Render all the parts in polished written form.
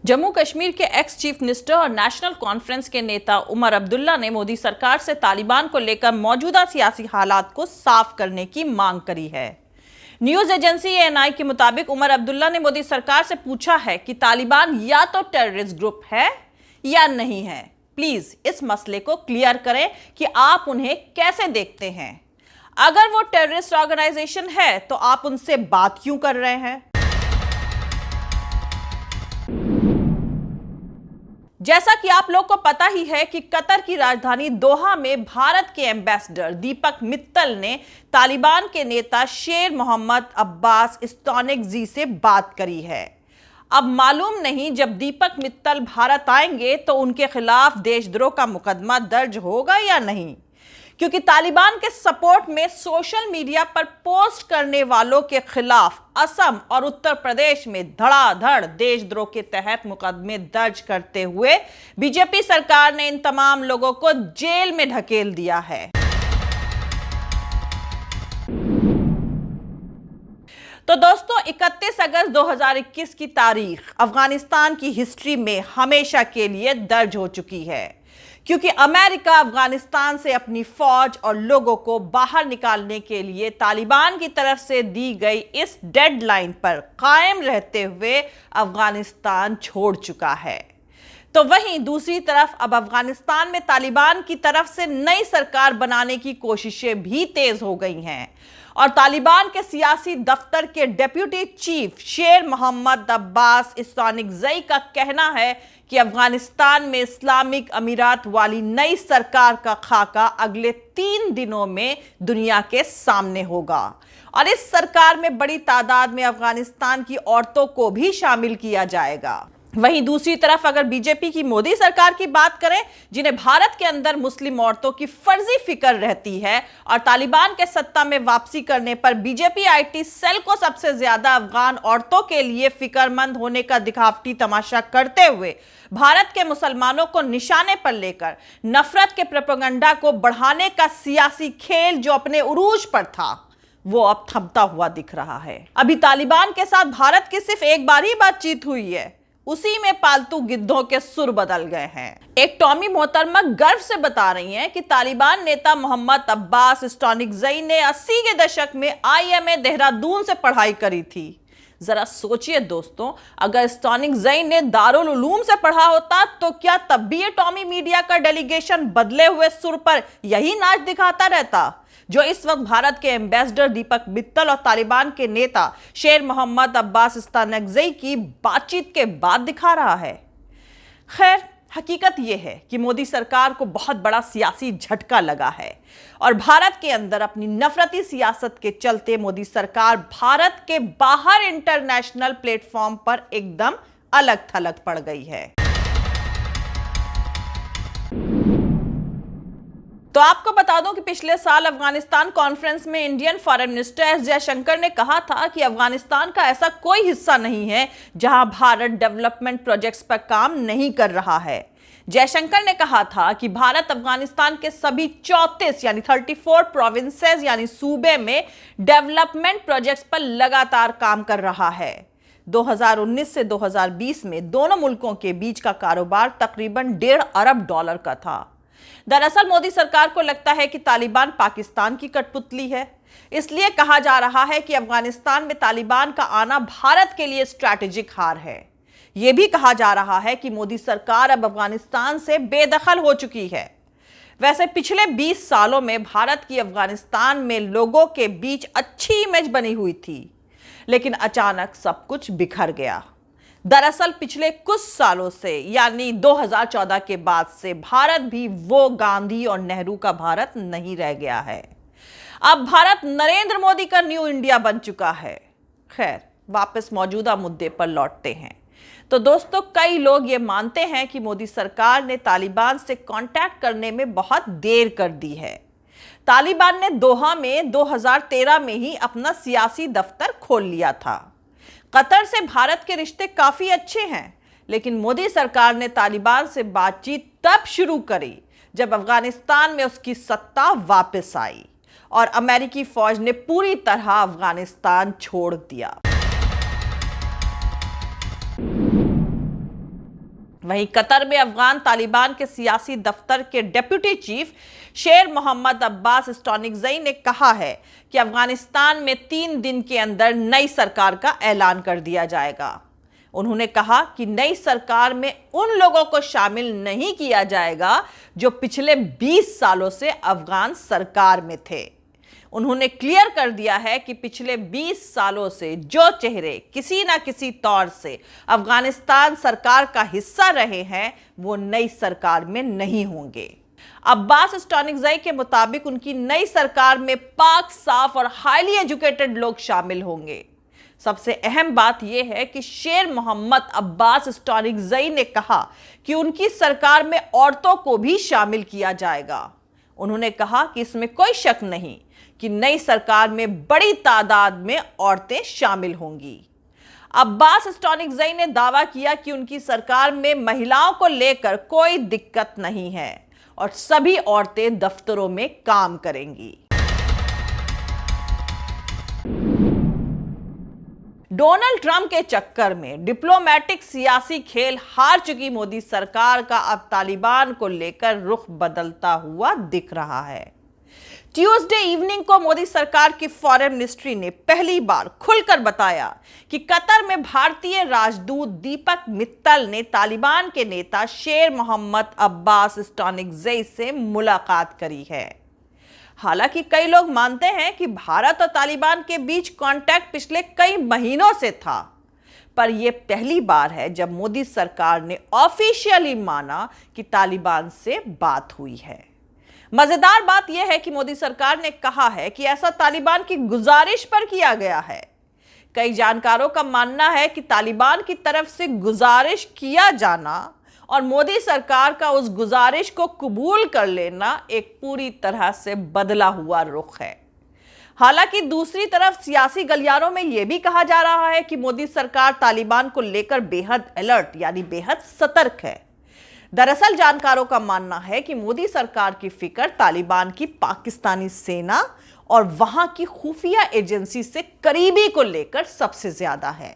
जम्मू कश्मीर के ex chief minister और national conference के नेता उमर अब्दुल्ला ने मोदी सरकार से तालिबान को लेकर मौजूदा सियासी हालात को साफ करने की मांग करी है। न्यूज एजेंसी एएनआई के मुताबिक उमर अब्दुल्ला ने मोदी सरकार से पूछा है कि तालिबान या तो टेररिस्ट ग्रुप है या नहीं है। प्लीज इस मसले को क्लियर करें कि आप उन्हें कैसे देखते हैं। अगर वो टेररिस्ट ऑर्गेनाइजेशन है तो आप उनसे बात क्यों कर रहे हैं। जैसा कि आप लोग को पता ही है कि कतर की राजधानी दोहा में भारत के एम्बेसडर दीपक मित्तल ने तालिबान के नेता शेर मोहम्मद अब्बास इस्तानिकज़ई से बात करी है। अब मालूम नहीं जब दीपक मित्तल भारत आएंगे तो उनके खिलाफ देशद्रोह का मुकदमा दर्ज होगा या नहीं, क्योंकि तालिबान के सपोर्ट में सोशल मीडिया पर पोस्ट करने वालों के खिलाफ असम और उत्तर प्रदेश में धड़ाधड़ देशद्रोह के तहत मुकदमे दर्ज करते हुए बीजेपी सरकार ने इन तमाम लोगों को जेल में ढकेल दिया है। तो दोस्तों 31 अगस्त 2021 की तारीख अफगानिस्तान की हिस्ट्री में हमेशा के लिए दर्ज हो चुकी है, क्योंकि अमेरिका अफगानिस्तान से अपनी फौज और लोगों को बाहर निकालने के लिए तालिबान की तरफ से दी गई इस डेडलाइन पर कायम रहते हुए अफगानिस्तान छोड़ चुका है। तो वहीं दूसरी तरफ अब अफगानिस्तान में तालिबान की तरफ से नई सरकार बनाने की कोशिशें भी तेज हो गई हैं और तालिबान के सियासी दफ्तर के डेप्यूटी चीफ शेर मोहम्मद अब्बास इस्तानिकज़ई का कहना है कि अफगानिस्तान में इस्लामिक अमीरात वाली नई सरकार का खाका अगले 3 दिनों में दुनिया के सामने होगा और इस सरकार में बड़ी तादाद में अफगानिस्तान की औरतों को भी शामिल किया जाएगा। वहीं दूसरी तरफ अगर बीजेपी की मोदी सरकार की बात करें, जिन्हें भारत के अंदर मुस्लिम औरतों की फर्जी फिक्र रहती है और तालिबान के सत्ता में वापसी करने पर बीजेपी आईटी सेल को सबसे ज्यादा अफगान औरतों के लिए फिक्रमंद होने का दिखावटी तमाशा करते हुए भारत के मुसलमानों को निशाने पर लेकर नफरत के प्रोपेगेंडा को बढ़ाने का सियासी खेल जो अपने उरूज पर था वो अब थमता हुआ दिख रहा है। अभी तालिबान के साथ भारत की सिर्फ एक बार ही बातचीत हुई है, उसी में पालतू गिद्धों के सुर बदल गए हैं। एक टॉमी मोहतरमा गर्व से बता रही हैं कि तालिबान नेता मोहम्मद अब्बास इस्तानिकज़ई ने 80 के दशक में आईएमए देहरादून से पढ़ाई करी थी। जरा सोचिए दोस्तों, अगर इस्तानिकज़ई ने दारुल उलूम से पढ़ा होता तो क्या तब भी ये टॉमी मीडिया का डेलीगेशन बदले हुए सुर पर यही नाच दिखाता रहता जो इस वक्त भारत के एम्बेसडर दीपक मित्तल और तालिबान के नेता शेर मोहम्मद अब्बास इस्तानिकज़ई की बातचीत के बाद दिखा रहा है। खैर, हकीकत यह है कि मोदी सरकार को बहुत बड़ा सियासी झटका लगा है और भारत के अंदर अपनी नफरती सियासत के चलते मोदी सरकार भारत के बाहर इंटरनेशनल प्लेटफॉर्म पर एकदम अलग थलग पड़ गई है। तो आपको बता दूं कि पिछले साल अफगानिस्तान कॉन्फ्रेंस में Indian foreign minister S Jaishankar ने कहा था कि अफगानिस्तान का ऐसा कोई हिस्सा नहीं है जहां भारत डेवलपमेंट प्रोजेक्ट्स पर काम नहीं कर रहा है। जयशंकर ने कहा था कि भारत अफगानिस्तान के सभी 34 यानी 34 प्रोविंसेस यानी सूबे में डेवलपमेंट प्रोजेक्ट्स पर लगातार काम कर रहा है। 2019 से 2020 में दोनों मुल्कों के बीच का कारोबार तकरीबन $1.5 अरब का था। दरअसल मोदी सरकार को लगता है कि तालिबान पाकिस्तान की कठपुतली है, इसलिए कहा जा रहा है कि अफगानिस्तान में तालिबान का आना भारत के लिए स्ट्रैटेजिक हार है। यह भी कहा जा रहा है कि मोदी सरकार अब अफगानिस्तान से बेदखल हो चुकी है। वैसे पिछले 20 सालों में भारत की अफगानिस्तान में लोगों के बीच अच्छी इमेज बनी हुई थी, लेकिन अचानक सब कुछ बिखर गया। दरअसल पिछले कुछ सालों से यानी 2014 के बाद से भारत भी वो गांधी और नेहरू का भारत नहीं रह गया है। अब भारत नरेंद्र मोदी का न्यू इंडिया बन चुका है। खैर, वापस मौजूदा मुद्दे पर लौटते हैं। तो दोस्तों, कई लोग ये मानते हैं कि मोदी सरकार ने तालिबान से कांटेक्ट करने में बहुत देर कर दी है। तालिबान ने दोहा में 2013 में ही अपना सियासी दफ्तर खोल लिया था। कतर से भारत के रिश्ते काफी अच्छे हैं, लेकिन मोदी सरकार ने तालिबान से बातचीत तब शुरू करी जब अफगानिस्तान में उसकी सत्ता वापस आई और अमेरिकी फौज ने पूरी तरह अफगानिस्तान छोड़ दिया। वहीं कतर में अफगान तालिबान के सियासी दफ्तर के डिप्टी चीफ शेर मोहम्मद अब्बास स्टोनिकज़ई ने कहा है कि अफगानिस्तान में 3 दिन के अंदर नई सरकार का ऐलान कर दिया जाएगा। उन्होंने कहा कि नई सरकार में उन लोगों को शामिल नहीं किया जाएगा जो पिछले 20 सालों से अफगान सरकार में थे। उन्होंने क्लियर कर दिया है कि पिछले 20 सालों से जो चेहरे किसी ना किसी तौर से अफगानिस्तान सरकार का हिस्सा रहे हैं वो नई सरकार में नहीं होंगे। अब्बास स्टोनिकज़ई के मुताबिक उनकी नई सरकार में पाक, साफ और हाईली एजुकेटेड लोग शामिल होंगे। सबसे अहम बात यह है कि शेर मोहम्मद अब्बास स्टोनिकज़ई ने कहा कि उनकी सरकार में औरतों को भी शामिल किया जाएगा। उन्होंने कहा कि इसमें कोई शक नहीं कि नई सरकार में बड़ी तादाद में औरतें शामिल होंगी। अब्बास स्टोनिकज़ई ने दावा किया कि उनकी सरकार में महिलाओं को लेकर कोई दिक्कत नहीं है और सभी औरतें दफ्तरों में काम करेंगी। डोनाल्ड ट्रंप के चक्कर में डिप्लोमेटिक सियासी खेल हार चुकी मोदी सरकार का अब तालिबान को लेकर रुख बदलता हुआ दिख रहा है। ट्यूसडे इवनिंग को मोदी सरकार की फॉरेन मिनिस्ट्री ने पहली बार खुलकर बताया कि कतर में भारतीय राजदूत दीपक मित्तल ने तालिबान के नेता शेर मोहम्मद अब्बास स्टोनिकज़ई से मुलाकात करी है। हालांकि कई लोग मानते हैं कि भारत और तालिबान के बीच कांटेक्ट पिछले कई महीनों से था, पर यह पहली बार है जब मोदी सरकार ने ऑफिशियली माना कि तालिबान से बात हुई है। मजेदार बात यह है कि मोदी सरकार ने कहा है कि ऐसा तालिबान की गुजारिश पर किया गया है। कई जानकारों का मानना है कि तालिबान की तरफ से गुजारिश किया जाना और मोदी सरकार का उस गुजारिश को कबूल कर लेना एक पूरी तरह से बदला हुआ रुख है। हालांकि दूसरी तरफ सियासी गलियारों में यह भी कहा जा रहा है कि मोदी सरकार तालिबान को लेकर बेहद अलर्ट यानी बेहद सतर्क है। दरअसल जानकारों का मानना है कि मोदी सरकार की फिक्र तालिबान की पाकिस्तानी सेना और वहां की खुफिया एजेंसी से करीबी को लेकर सबसे ज्यादा है।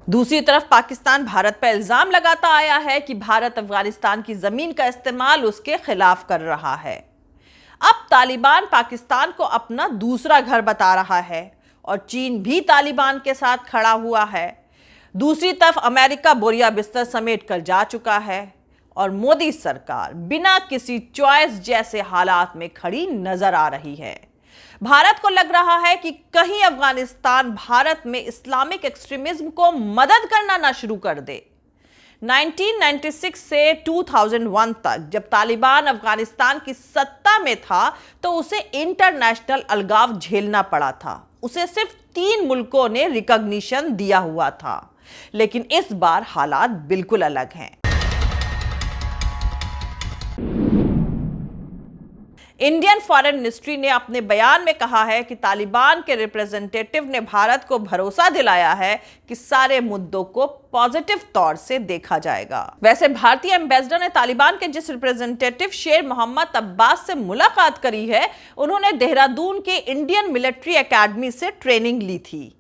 दूसरी तरफ पाकिस्तान भारत पर इल्जाम लगाता आया है कि भारत अफगानिस्तान की जमीन का इस्तेमाल उसके खिलाफ कर रहा है। अब तालिबान पाकिस्तान को अपना दूसरा घर बता रहा है और चीन भी तालिबान के साथ खड़ा हुआ है। दूसरी तरफ अमेरिका बोरिया बिस्तर समेट कर जा चुका है और मोदी सरकार बिना किसी चॉइस जैसे हालात में खड़ी नजर आ रही है। भारत को लग रहा है कि कहीं अफगानिस्तान भारत में इस्लामिक एक्सट्रीमिज्म को मदद करना ना शुरू कर दे। 1996 से 2001 तक जब तालिबान अफगानिस्तान की सत्ता में था तो उसे इंटरनेशनल अलगाव झेलना पड़ा था। उसे सिर्फ 3 मुल्कों ने रिकॉग्निशन दिया हुआ था, लेकिन इस बार हालात बिल्कुल अलग हैं। इंडियन फॉरेन मिनिस्ट्री ने अपने बयान में कहा है कि तालिबान के रिप्रेजेंटेटिव ने भारत को भरोसा दिलाया है कि सारे मुद्दों को पॉजिटिव तौर से देखा जाएगा। वैसे भारतीय एम्बेसडर ने तालिबान के जिस रिप्रेजेंटेटिव शेर मोहम्मद अब्बास से मुलाकात करी है, उन्होंने देहरादून के इंडियन मिलिट्री एकेडमी से ट्रेनिंग ली थी।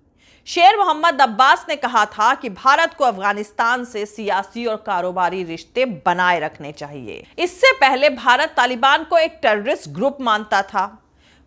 शेर मोहम्मद अब्बास ने कहा था कि भारत को अफगानिस्तान से सियासी और कारोबारी रिश्ते बनाए रखने चाहिए। इससे पहले भारत तालिबान को एक टेररिस्ट ग्रुप मानता था।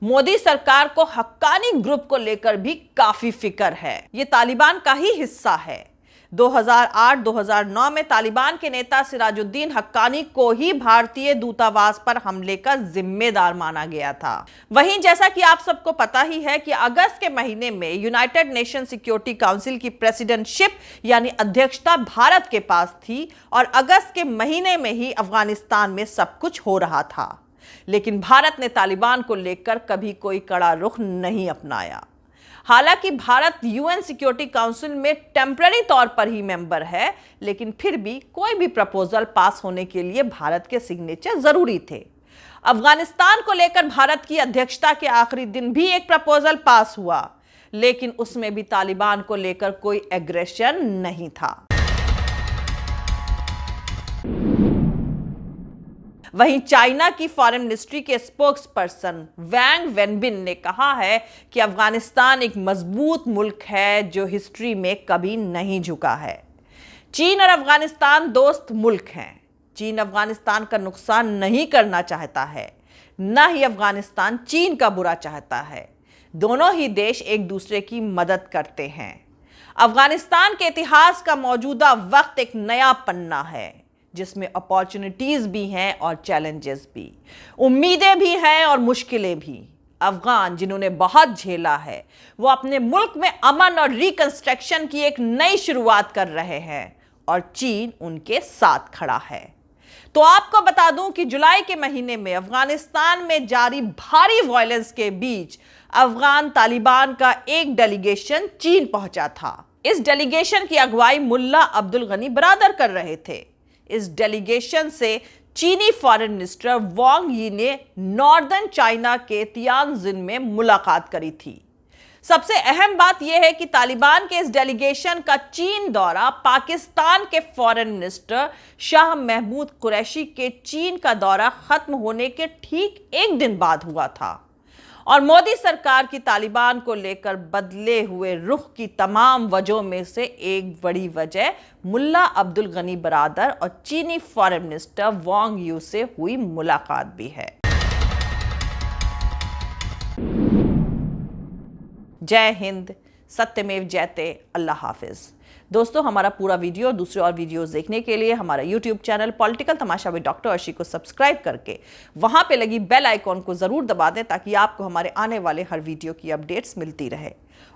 मोदी सरकार को हक्कानी ग्रुप को लेकर भी काफी फिक्र है। ये तालिबान का ही हिस्सा है। 2008-2009 में तालिबान के नेता सिराजुद्दीन हक्कानी को ही भारतीय दूतावास पर हमले का जिम्मेदार माना गया था। वहीं जैसा कि आप सबको पता ही है कि अगस्त के महीने में यूनाइटेड नेशन सिक्योरिटी काउंसिल की प्रेसिडेंटशिप यानी अध्यक्षता भारत के पास थी और अगस्त के महीने में ही अफगानिस्तान में सब कुछ हो रहा था। लेकिन भारत ने तालिबान को लेकर कभी कोई कड़ा रुख नहीं अपनाया। हालांकि भारत यूएन सिक्योरिटी काउंसिल में टेम्पररी तौर पर ही मेंबर है, लेकिन फिर भी कोई भी प्रपोजल पास होने के लिए भारत के सिग्नेचर जरूरी थे। अफगानिस्तान को लेकर भारत की अध्यक्षता के आखिरी दिन भी एक प्रपोजल पास हुआ, लेकिन उसमें भी तालिबान को लेकर कोई एग्रेशन नहीं था। वहीं चाइना की फॉरेन मिनिस्ट्री के स्पोक्स पर्सन वैंग वेनबिन ने कहा है कि अफगानिस्तान एक मजबूत मुल्क है जो हिस्ट्री में कभी नहीं झुका है। चीन और अफगानिस्तान दोस्त मुल्क हैं। चीन अफगानिस्तान का नुकसान नहीं करना चाहता है, न ही अफगानिस्तान चीन का बुरा चाहता है। दोनों ही देश एक दूसरे की मदद करते हैं। अफगानिस्तान के इतिहास का मौजूदा वक्त एक नया पन्ना है जिसमें अपॉर्चुनिटीज भी हैं और चैलेंजेस भी, उम्मीदें भी हैं और मुश्किलें भी। अफगान जिन्होंने बहुत झेला है वो अपने मुल्क में अमन और रिकंस्ट्रक्शन की एक नई शुरुआत कर रहे हैं और चीन उनके साथ खड़ा है। तो आपको बता दूं कि जुलाई के महीने में अफगानिस्तान में जारी भारी वायलेंस के बीच अफगान तालिबान का एक डेलीगेशन चीन पहुंचा था। इस डेलीगेशन की अगुवाई मुल्ला अब्दुल गनी बरादर कर रहे थे। इस डेलीगेशन से चीनी फॉरेन मिनिस्टर वांग यी ने नॉर्दर्न चाइना के तियानजिन में मुलाकात करी थी। सबसे अहम बात यह है कि तालिबान के इस डेलीगेशन का चीन दौरा पाकिस्तान के फॉरेन मिनिस्टर शाह महमूद कुरैशी के चीन का दौरा खत्म होने के ठीक एक दिन बाद हुआ था और मोदी सरकार की तालिबान को लेकर बदले हुए रुख की तमाम वजहों में से एक बड़ी वजह मुल्ला अब्दुल गनी बरादर और चीनी फॉरेन मिनिस्टर वांग यू से हुई मुलाकात भी है। जय हिंद, सत्यमेव जयते, अल्लाह हाफिज। दोस्तों, हमारा पूरा वीडियो और दूसरे और वीडियोस देखने के लिए हमारा YouTube channel political Tamasha with doctor Arshi को सब्सक्राइब करके वहां पे लगी बेल आइकॉन को जरूर दबा दें ताकि आपको हमारे आने वाले हर वीडियो की अपडेट्स मिलती रहे।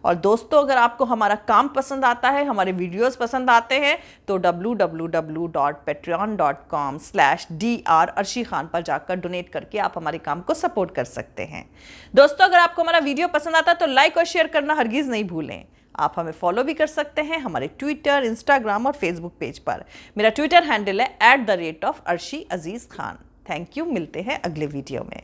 और दोस्तों, अगर आपको हमारा काम पसंद आता है, हमारे वीडियोस पसंद आते हैं तो www.patreon.com/dr अर्शी खान पर जाकर डोनेट करके आप हमारे काम को सपोर्ट कर सकते हैं। दोस्तों, अगर आपको हमारा वीडियो पसंद आता है तो लाइक और शेयर करना हरगिज नहीं भूलें। आप हमें फॉलो भी कर सकते हैं हमारे ट्विटर, इंस्टाग्राम और फेसबुक पेज पर। मेरा ट्विटर हैंडल है @arshi_aziz khan। थैंक यू, मिलते हैं अगले वीडियो में।